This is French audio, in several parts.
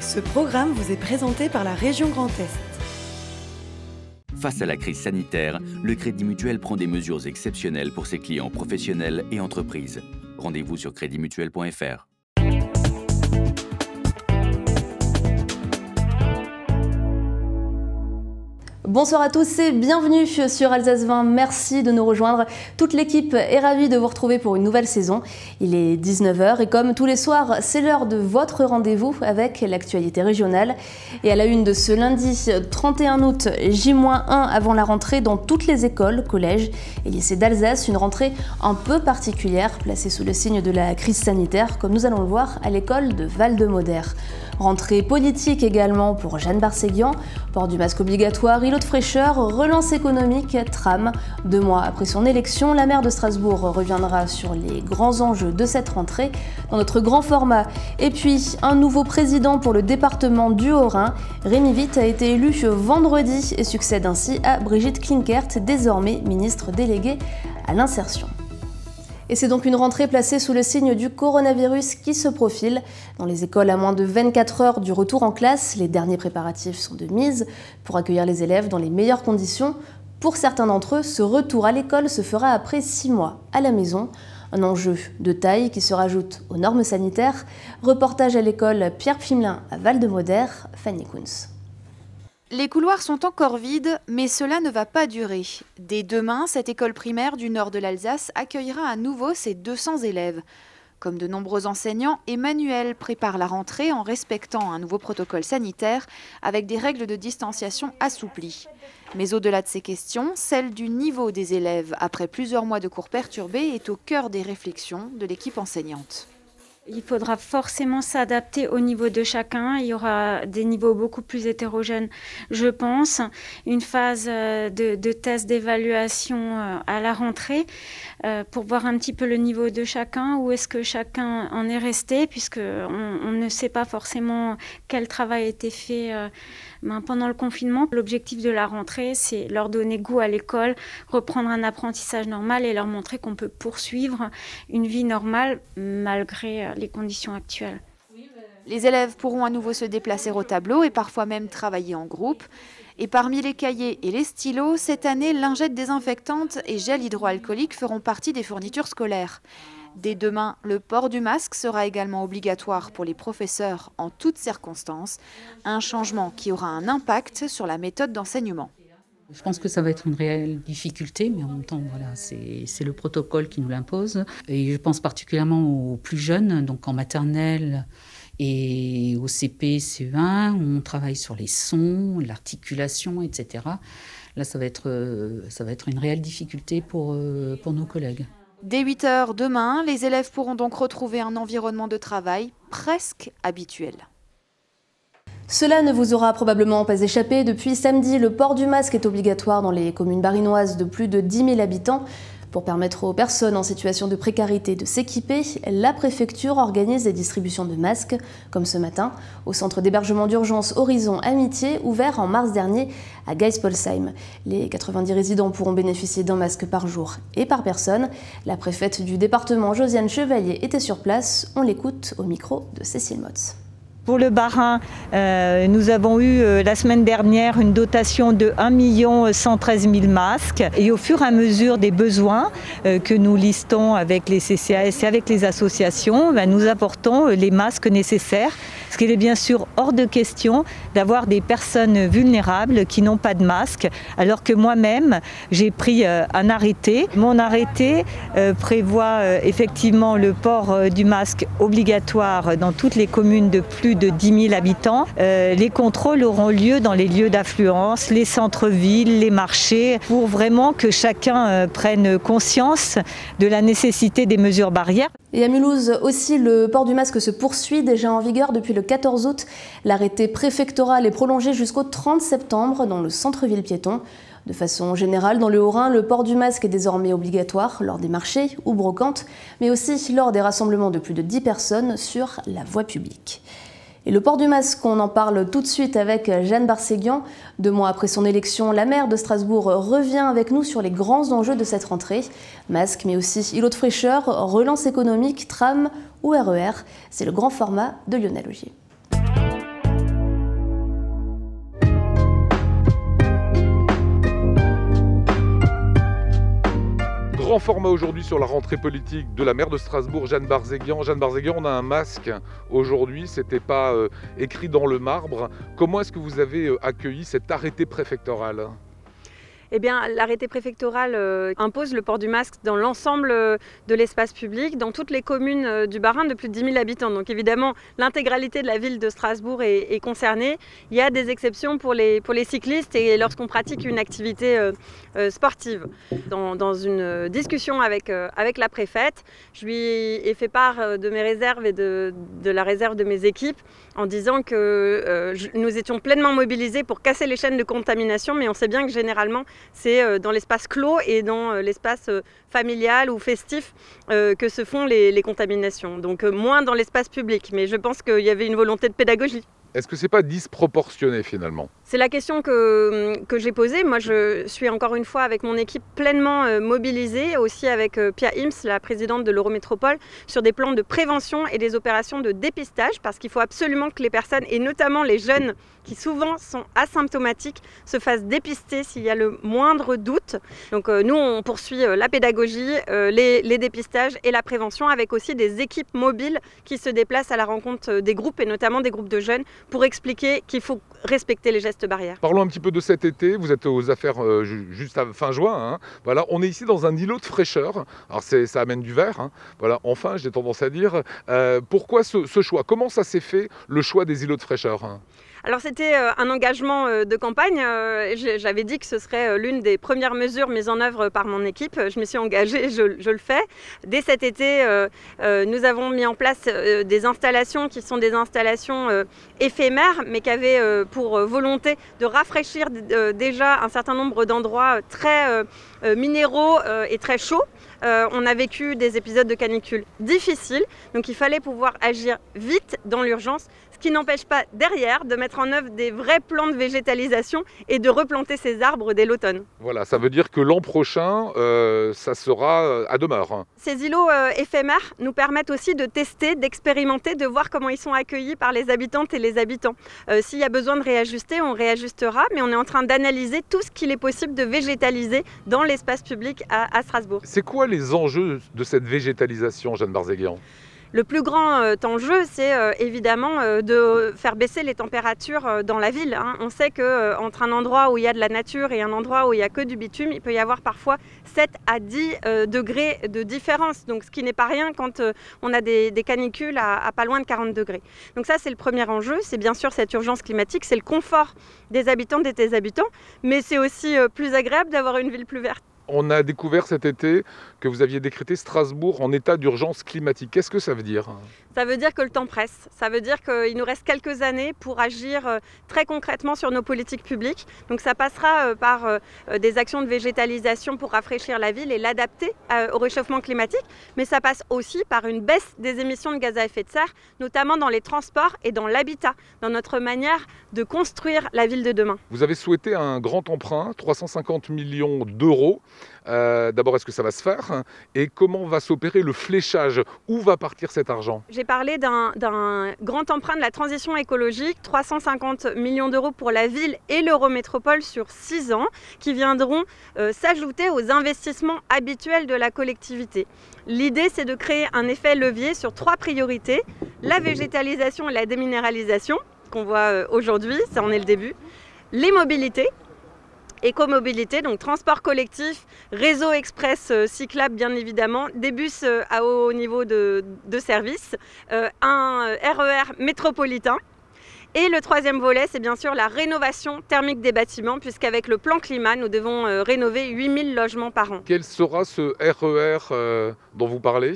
Ce programme vous est présenté par la région Grand Est. Face à la crise sanitaire, le Crédit Mutuel prend des mesures exceptionnelles pour ses clients professionnels et entreprises. Rendez-vous sur creditmutuel.fr. Bonsoir à tous et bienvenue sur Alsace 20. Merci de nous rejoindre. Toute l'équipe est ravie de vous retrouver pour une nouvelle saison. Il est 19h et comme tous les soirs, c'est l'heure de votre rendez-vous avec l'actualité régionale. Et à la une de ce lundi 31 août, J-1 avant la rentrée dans toutes les écoles, collèges et lycées d'Alsace. Une rentrée un peu particulière, placée sous le signe de la crise sanitaire, comme nous allons le voir à l'école de Val-de-Moder. Rentrée politique également pour Jeanne Barséguian, port du masque obligatoire, îlot de fraîcheur, relance économique, tram. 2 mois après son élection, la maire de Strasbourg reviendra sur les grands enjeux de cette rentrée dans notre grand format. Et puis, un nouveau président pour le département du Haut-Rhin. Rémi Witt a été élu vendredi et succède ainsi à Brigitte Klinkert, désormais ministre déléguée à l'insertion. Et c'est donc une rentrée placée sous le signe du coronavirus qui se profile. Dans les écoles à moins de 24 heures du retour en classe, les derniers préparatifs sont de mise pour accueillir les élèves dans les meilleures conditions. Pour certains d'entre eux, ce retour à l'école se fera après 6 mois à la maison. Un enjeu de taille qui se rajoute aux normes sanitaires. Reportage à l'école Pierre Pfimelin à Val-de-Moder, Fanny Kunz. Les couloirs sont encore vides, mais cela ne va pas durer. Dès demain, cette école primaire du nord de l'Alsace accueillera à nouveau ses 200 élèves. Comme de nombreux enseignants, Emmanuel prépare la rentrée en respectant un nouveau protocole sanitaire avec des règles de distanciation assouplies. Mais au-delà de ces questions, celle du niveau des élèves après plusieurs mois de cours perturbés est au cœur des réflexions de l'équipe enseignante. Il faudra forcément s'adapter au niveau de chacun. Il y aura des niveaux beaucoup plus hétérogènes, je pense. Une phase de test d'évaluation à la rentrée pour voir un petit peu le niveau de chacun, où est-ce que chacun en est resté, puisqu'on ne sait pas forcément quel travail a été fait pendant le confinement. L'objectif de la rentrée, c'est leur donner goût à l'école, reprendre un apprentissage normal et leur montrer qu'on peut poursuivre une vie normale malgré les conditions actuelles. Les élèves pourront à nouveau se déplacer au tableau et parfois même travailler en groupe. Et parmi les cahiers et les stylos, cette année, lingettes désinfectantes et gel hydroalcoolique feront partie des fournitures scolaires. Dès demain, le port du masque sera également obligatoire pour les professeurs en toutes circonstances, un changement qui aura un impact sur la méthode d'enseignement. Je pense que ça va être une réelle difficulté, mais en même temps, voilà, c'est le protocole qui nous l'impose. Et je pense particulièrement aux plus jeunes, donc en maternelle et au CP, CE1, on travaille sur les sons, l'articulation, etc. Là, ça va être une réelle difficulté pour nos collègues. Dès 8h demain, les élèves pourront donc retrouver un environnement de travail presque habituel. Cela ne vous aura probablement pas échappé. Depuis samedi, le port du masque est obligatoire dans les communes barinoises de plus de 10 000 habitants. Pour permettre aux personnes en situation de précarité de s'équiper, la préfecture organise des distributions de masques, comme ce matin, au centre d'hébergement d'urgence Horizon Amitié, ouvert en mars dernier à Geispolsheim. Les 90 résidents pourront bénéficier d'un masque par jour et par personne. La préfète du département, Josiane Chevalier, était sur place. On l'écoute au micro de Cécile Motz. Pour le Bas-Rhin, nous avons eu la semaine dernière une dotation de 1 113 000 masques. Et au fur et à mesure des besoins que nous listons avec les CCAS et avec les associations, nous apportons les masques nécessaires. Parce qu'il est bien sûr hors de question d'avoir des personnes vulnérables qui n'ont pas de masque, alors que moi-même, j'ai pris un arrêté. Mon arrêté prévoit effectivement le port du masque obligatoire dans toutes les communes de plus de 10 000 habitants. Les contrôles auront lieu dans les lieux d'affluence, les centres-villes, les marchés, pour vraiment que chacun prenne conscience de la nécessité des mesures barrières. Et à Mulhouse aussi, le port du masque se poursuit, déjà en vigueur depuis le 14 août. L'arrêté préfectoral est prolongé jusqu'au 30 septembre dans le centre-ville piéton. De façon générale, dans le Haut-Rhin, le port du masque est désormais obligatoire lors des marchés ou brocantes, mais aussi lors des rassemblements de plus de 10 personnes sur la voie publique. Et le port du masque, on en parle tout de suite avec Jeanne Barséguian. 2 mois après son élection, la maire de Strasbourg revient avec nous sur les grands enjeux de cette rentrée. Masque, mais aussi îlot de fraîcheur, relance économique, tram ou RER. C'est le grand format de Lionel Augier. Grand format aujourd'hui sur la rentrée politique de la maire de Strasbourg, Jeanne Barzéguian. Jeanne Barzéguian, on a un masque aujourd'hui, c'était pas écrit dans le marbre. Comment est-ce que vous avez accueilli cet arrêté préfectoral ? Eh bien, l'arrêté préfectoral impose le port du masque dans l'ensemble de l'espace public, dans toutes les communes du Bas-Rhin de plus de 10 000 habitants. Donc évidemment, l'intégralité de la ville de Strasbourg est concernée. Il y a des exceptions pour les cyclistes et lorsqu'on pratique une activité sportive. Dans une discussion avec la préfète, je lui ai fait part de mes réserves et de la réserve de mes équipes en disant que nous étions pleinement mobilisés pour casser les chaînes de contamination, mais on sait bien que généralement, c'est dans l'espace clos et dans l'espace familial ou festif que se font les contaminations. Donc moins dans l'espace public, mais je pense qu'il y avait une volonté de pédagogie. Est-ce que c'est pas disproportionné finalement ? C'est la question que j'ai posée. Moi, je suis encore une fois avec mon équipe pleinement mobilisée, aussi avec Pia Ims, la présidente de l'Eurométropole, sur des plans de prévention et des opérations de dépistage, parce qu'il faut absolument que les personnes, et notamment les jeunes qui souvent sont asymptomatiques, se fassent dépister s'il y a le moindre doute. Donc nous, on poursuit la pédagogie, les dépistages et la prévention, avec aussi des équipes mobiles qui se déplacent à la rencontre des groupes, et notamment des groupes de jeunes, pour expliquer qu'il faut respecter les gestes barrières. Parlons un petit peu de cet été. Vous êtes aux affaires juste à fin juin. Hein. Voilà, on est ici dans un îlot de fraîcheur. Alors ça amène du vert. Hein. Voilà, enfin, j'ai tendance à dire. Pourquoi ce choix ? Comment ça s'est fait, le choix des îlots de fraîcheur ? Alors c'était un engagement de campagne. J'avais dit que ce serait l'une des premières mesures mises en œuvre par mon équipe. Je me suis engagée, je le fais. Dès cet été, nous avons mis en place des installations qui sont des installations éphémères, mais qui avaient pour volonté de rafraîchir déjà un certain nombre d'endroits très minéraux et très chauds. On a vécu des épisodes de canicule difficiles, donc il fallait pouvoir agir vite dans l'urgence, ce qui n'empêche pas derrière de mettre en œuvre des vrais plans de végétalisation et de replanter ces arbres dès l'automne. Voilà, ça veut dire que l'an prochain, ça sera à demeure. Ces îlots éphémères nous permettent aussi de tester, d'expérimenter, de voir comment ils sont accueillis par les habitantes et les habitants. S'il y a besoin de réajuster, on réajustera, mais on est en train d'analyser tout ce qu'il est possible de végétaliser dans l'espace public à Strasbourg. C'est quoi les enjeux de cette végétalisation, Jeanne Barzéguian ? Le plus grand enjeu, c'est évidemment de faire baisser les températures dans la ville. Hein. On sait qu'entre un endroit où il y a de la nature et un endroit où il n'y a que du bitume, il peut y avoir parfois 7 à 10 degrés de différence. Donc, ce qui n'est pas rien quand on a des canicules à pas loin de 40 degrés. Donc ça, c'est le premier enjeu. C'est bien sûr cette urgence climatique, c'est le confort des habitantes et des habitants. Mais c'est aussi plus agréable d'avoir une ville plus verte. On a découvert cet été que vous aviez décrété Strasbourg en état d'urgence climatique. Qu'est-ce que ça veut dire ? Ça veut dire que le temps presse. Ça veut dire qu'il nous reste quelques années pour agir très concrètement sur nos politiques publiques. Donc ça passera par des actions de végétalisation pour rafraîchir la ville et l'adapter au réchauffement climatique. Mais ça passe aussi par une baisse des émissions de gaz à effet de serre, notamment dans les transports et dans l'habitat, dans notre manière de construire la ville de demain. Vous avez souhaité un grand emprunt, 350 millions d'euros. D'abord, est-ce que ça va se faire ? Et comment va s'opérer le fléchage ? Où va partir cet argent ? J'ai parlé d'un grand emprunt de la transition écologique, 350 millions d'euros pour la ville et l'Eurométropole sur 6 ans, qui viendront s'ajouter aux investissements habituels de la collectivité. L'idée, c'est de créer un effet levier sur 3 priorités, la végétalisation et la déminéralisation, qu'on voit aujourd'hui, ça en est le début, les mobilités, écomobilité, donc transport collectif, réseau express cyclable bien évidemment, des bus à haut niveau de service, un RER métropolitain. Et le troisième volet, c'est bien sûr la rénovation thermique des bâtiments, puisqu'avec le plan climat, nous devons rénover 8000 logements par an. Quel sera ce RER dont vous parlez ?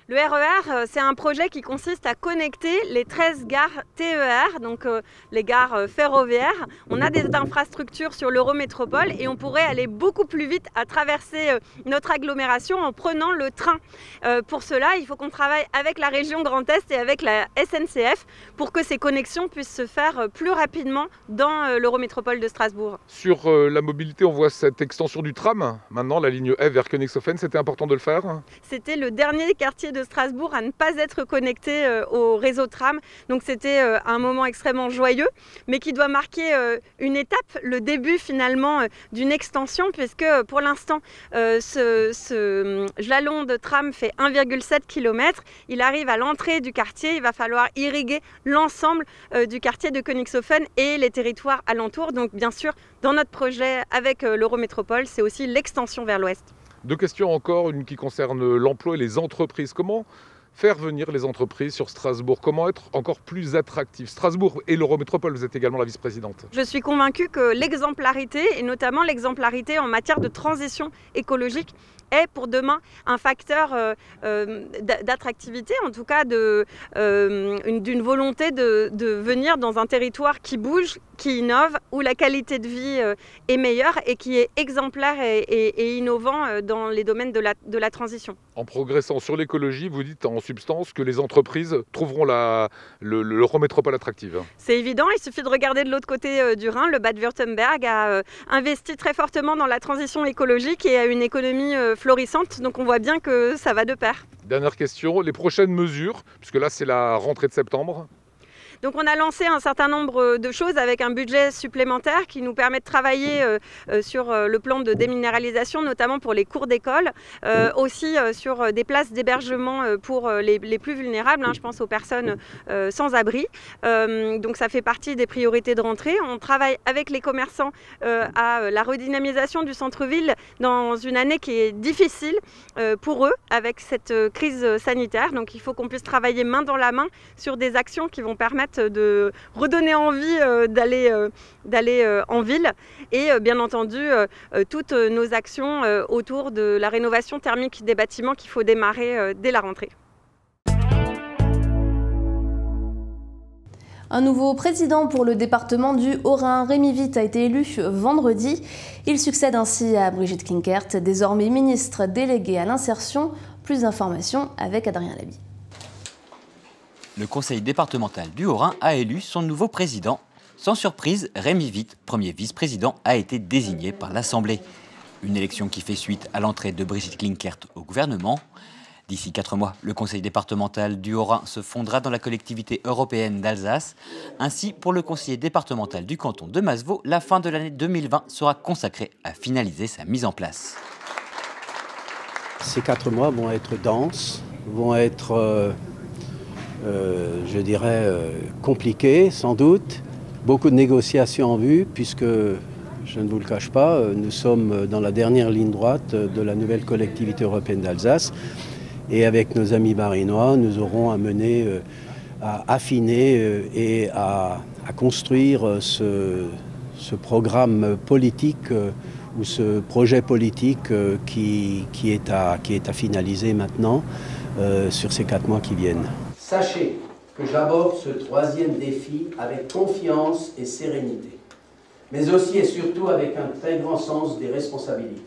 Le RER, c'est un projet qui consiste à connecter les 13 gares TER, donc les gares ferroviaires. On a des infrastructures sur l'Eurométropole et on pourrait aller beaucoup plus vite à traverser notre agglomération en prenant le train. Pour cela, il faut qu'on travaille avec la région Grand Est et avec la SNCF pour que ces connexions puissent se faire plus rapidement dans l'Eurométropole de Strasbourg. Sur la mobilité, on voit cette extension du tram. Maintenant, la ligne F vers Königshofen, c'était important de le faire ? C'était le dernier quartier de de Strasbourg à ne pas être connecté au réseau tram. Donc c'était un moment extrêmement joyeux, mais qui doit marquer une étape, le début finalement d'une extension, puisque pour l'instant, ce jalon de tram fait 1,7 km. Il arrive à l'entrée du quartier, il va falloir irriguer l'ensemble du quartier de Königshofen et les territoires alentours. Donc bien sûr, dans notre projet avec l'Eurométropole, c'est aussi l'extension vers l'ouest. Deux questions encore, une qui concerne l'emploi et les entreprises. Comment faire venir les entreprises sur Strasbourg? Comment être encore plus attractif? Strasbourg et l'Eurométropole, vous êtes également la vice-présidente. Je suis convaincue que l'exemplarité, et notamment l'exemplarité en matière de transition écologique, est pour demain un facteur d'attractivité, en tout cas d'une volonté de venir dans un territoire qui bouge, qui innove, où la qualité de vie est meilleure et qui est exemplaire et innovant dans les domaines de la transition. En progressant sur l'écologie, vous dites en substance que les entreprises trouveront l'Eurométropole attractive. C'est évident, il suffit de regarder de l'autre côté du Rhin. Le Bade-Württemberg a investi très fortement dans la transition écologique et a une économie florissante, donc on voit bien que ça va de pair. Dernière question, les prochaines mesures, puisque là c'est la rentrée de septembre. Donc on a lancé un certain nombre de choses avec un budget supplémentaire qui nous permet de travailler sur le plan de déminéralisation, notamment pour les cours d'école, aussi sur des places d'hébergement pour les plus vulnérables, je pense aux personnes sans abri. Donc ça fait partie des priorités de rentrée. On travaille avec les commerçants à la redynamisation du centre-ville dans une année qui est difficile pour eux avec cette crise sanitaire. Donc il faut qu'on puisse travailler main dans la main sur des actions qui vont permettre de redonner envie d'aller en ville et bien entendu toutes nos actions autour de la rénovation thermique des bâtiments qu'il faut démarrer dès la rentrée. Un nouveau président pour le département du Haut-Rhin, Rémi Witt, a été élu vendredi. Il succède ainsi à Brigitte Klinkert, désormais ministre déléguée à l'insertion. Plus d'informations avec Adrien Laby. Le conseil départemental du Haut-Rhin a élu son nouveau président. Sans surprise, Rémi Witt, premier vice-président, a été désigné par l'Assemblée. Une élection qui fait suite à l'entrée de Brigitte Klinkert au gouvernement. D'ici 4 mois, le conseil départemental du Haut-Rhin se fondera dans la collectivité européenne d'Alsace. Ainsi, pour le conseiller départemental du canton de Masevaux, la fin de l'année 2020 sera consacrée à finaliser sa mise en place. Ces 4 mois vont être denses, vont être... je dirais, compliqué sans doute. Beaucoup de négociations en vue puisque, je ne vous le cache pas, nous sommes dans la dernière ligne droite de la nouvelle collectivité européenne d'Alsace. Et avec nos amis barinois, nous aurons à mener, à affiner et à construire ce programme politique ou ce projet politique qui est à finaliser maintenant sur ces 4 mois qui viennent. Sachez que j'aborde ce 3e défi avec confiance et sérénité, mais aussi et surtout avec un très grand sens des responsabilités.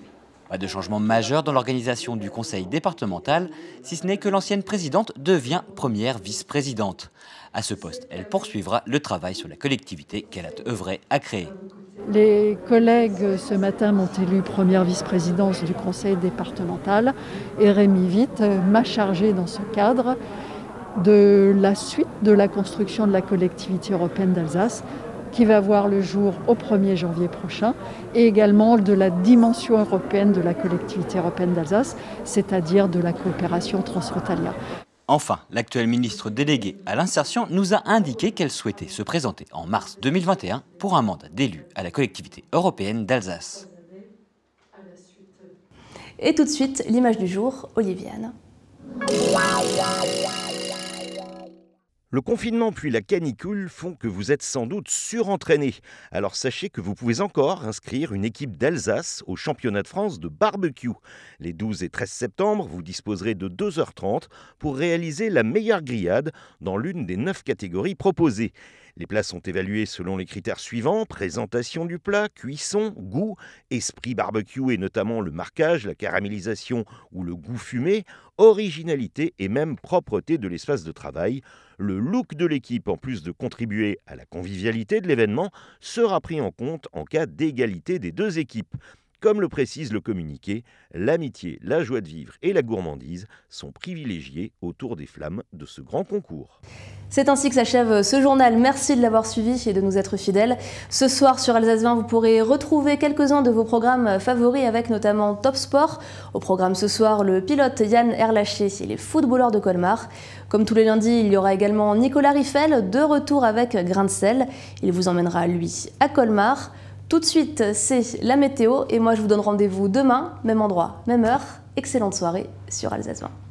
Pas de changement majeur dans l'organisation du conseil départemental, si ce n'est que l'ancienne présidente devient première vice-présidente. À ce poste, elle poursuivra le travail sur la collectivité qu'elle a œuvré à créer. Les collègues ce matin m'ont élu première vice-présidence du conseil départemental et Rémi Witt m'a chargé dans ce cadre de la suite de la construction de la collectivité européenne d'Alsace qui va voir le jour au 1er janvier prochain et également de la dimension européenne de la collectivité européenne d'Alsace, c'est-à-dire de la coopération transfrontalière. Enfin, l'actuelle ministre déléguée à l'insertion nous a indiqué qu'elle souhaitait se présenter en mars 2021 pour un mandat d'élu à la collectivité européenne d'Alsace. Et tout de suite, l'image du jour, Oliviane. Le confinement puis la canicule font que vous êtes sans doute surentraîné. Alors sachez que vous pouvez encore inscrire une équipe d'Alsace au championnat de France de barbecue. Les 12 et 13 septembre, vous disposerez de 2h30 pour réaliser la meilleure grillade dans l'une des 9 catégories proposées. Les plats sont évalués selon les critères suivants: présentation du plat, cuisson, goût, esprit barbecue et notamment le marquage, la caramélisation ou le goût fumé, originalité et même propreté de l'espace de travail. Le look de l'équipe, en plus de contribuer à la convivialité de l'événement, sera pris en compte en cas d'égalité des deux équipes. comme le précise le communiqué, l'amitié, la joie de vivre et la gourmandise sont privilégiées autour des flammes de ce grand concours. C'est ainsi que s'achève ce journal. Merci de l'avoir suivi et de nous être fidèles. Ce soir sur Alsace 20, vous pourrez retrouver quelques-uns de vos programmes favoris avec notamment Top Sport. Au programme ce soir, le pilote Yann Erlaché et les footballeurs de Colmar. Comme tous les lundis, il y aura également Nicolas Riffel de retour avec Grain de sel. Il vous emmènera, lui, à Colmar. Tout de suite, c'est la météo et moi je vous donne rendez-vous demain, même endroit, même heure. Excellente soirée sur Alsace 20.